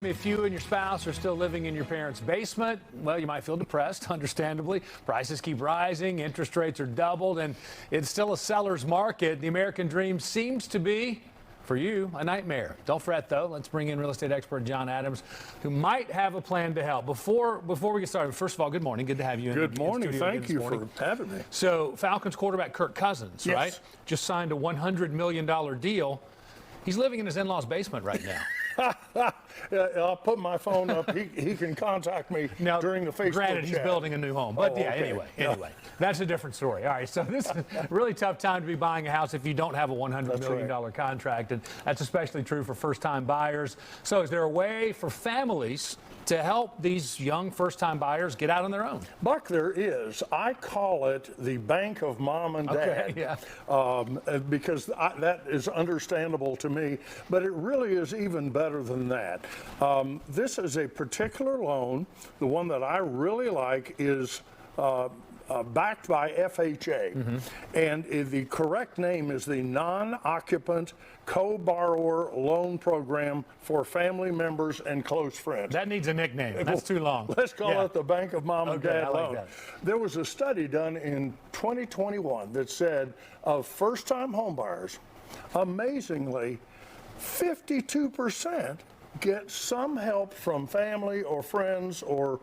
If you and your spouse are still living in your parents' basement, well, you might feel depressed, understandably. Prices keep rising, interest rates are doubled, and it's still a seller's market. The American dream seems to be, for you, a nightmare. Don't fret, though. Let's bring in real estate expert John Adams, who might have a plan to help. Before we get started, first of all, good morning. Good to have you in Good morning. Thank you for having me. So, Falcons quarterback Kirk Cousins, Yes. right? Just signed a $100 million deal. He's living in his in-laws' basement right now. I'll put my phone up. He can contact me now, during the Facebook granted, he's chat. building a new home. But Oh, yeah, okay. anyway, that's a different story. All right, so this is a really tough time to be buying a house if you don't have a $100 million contract, and that's especially true for first-time buyers. So is there a way for families to help these young first-time buyers get out on their own? Buck, there is. I call it the bank of mom and dad. Okay, yeah. Because that is understandable to me, but it really is even better than that. This is a particular loan. The one that I really like is backed by FHA, and the correct name is the non-occupant co-borrower loan program for family members and close friends. That needs a nickname. That's too long. Let's call it the Bank of Mom and Dad I like loan. that. There was a study done in 2021 that said of first-time homebuyers, amazingly, 52% get some help from family or friends or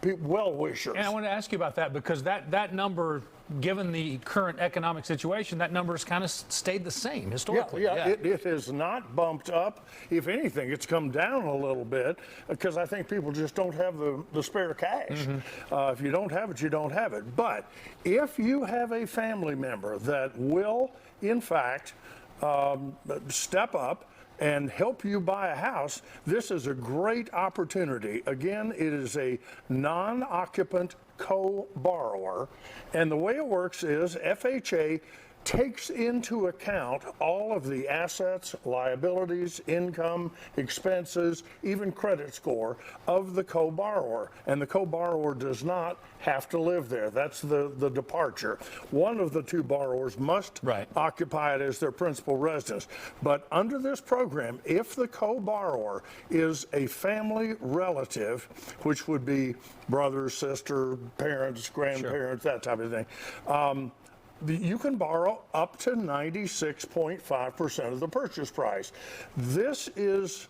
well-wishers. And I want to ask you about that because that number, given the current economic situation, that number has kind of stayed the same historically. Yeah. It has not bumped up. If anything, it's come down a little bit because I think people just don't have the spare cash. If you don't have it, you don't have it. But if you have a family member that will, in fact, step up and help you buy a house, this is a great opportunity. Again, it is a non-occupant co-borrower, and the way it works is FHA takes into account all of the assets, liabilities, income, expenses, even credit score of the co-borrower. And the co-borrower does not have to live there. That's the departure. One of the two borrowers must occupy it as their principal residence. But under this program, if the co-borrower is a family relative, which would be brother, sister, parents, grandparents, that type of thing, you can borrow up to 96.5% of the purchase price. This is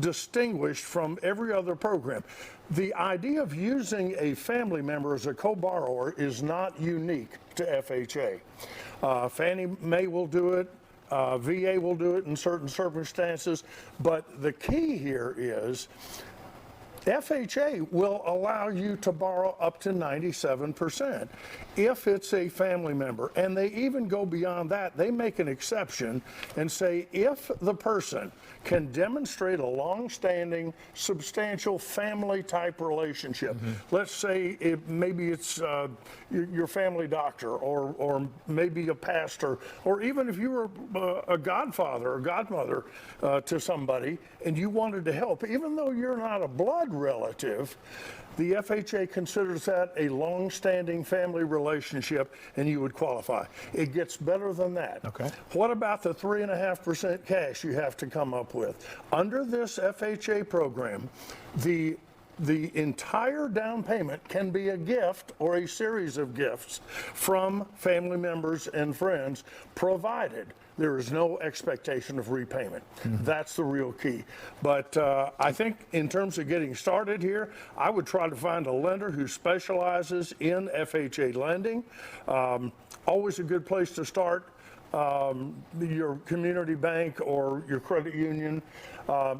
distinguished from every other program. The idea of using a family member as a co-borrower is not unique to FHA. Fannie Mae will do it. VA will do it in certain circumstances. But the key here is FHA will allow you to borrow up to 97% if it's a family member. And they even go beyond that. They make an exception and say if the person can demonstrate a long-standing, substantial family-type relationship. Let's say maybe it's your family doctor or maybe a pastor, or even if you were a godfather or godmother to somebody and you wanted to help, even though you're not a blood relative, the FHA considers that a long-standing family relationship and you would qualify. It gets better than that. Okay. What about the 3.5% cash you have to come up with? Under this FHA program, the entire down payment can be a gift or a series of gifts from family members and friends, provided there is no expectation of repayment. That's the real key. But I think in terms of getting started here, I would try to find a lender who specializes in FHA lending. Always a good place to start. Your community bank or your credit union.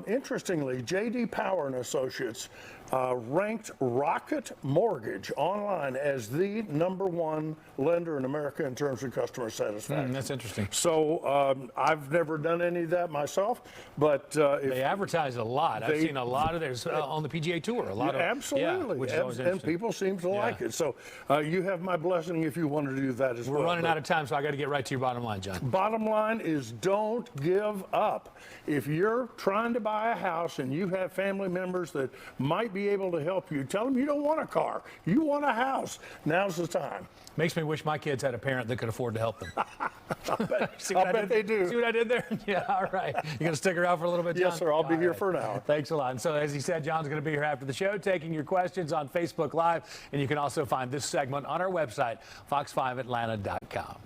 Interestingly, J.D. Power and Associates ranked Rocket Mortgage online as the #1 lender in America in terms of customer satisfaction. That's interesting. So I've never done any of that myself, but they advertise a lot. I've seen a lot of theirs on the PGA Tour. A lot of absolutely, which is always and people seem to like it. So you have my blessing if you want to do that as well. We're running out of time, so I got to get right to your bottom line. line, John? Bottom line is don't give up. If you're trying to buy a house and you have family members that might be able to help you, tell them you don't want a car. You want a house. Now's the time. Makes me wish my kids had a parent that could afford to help them. I'll bet they do. See what I did there? Yeah, all right. You going to stick around for a little bit, John? Yes, sir. I'll be here for an hour. Thanks a lot. And so, as he said, John's going to be here after the show taking your questions on Facebook Live. And you can also find this segment on our website, fox5atlanta.com.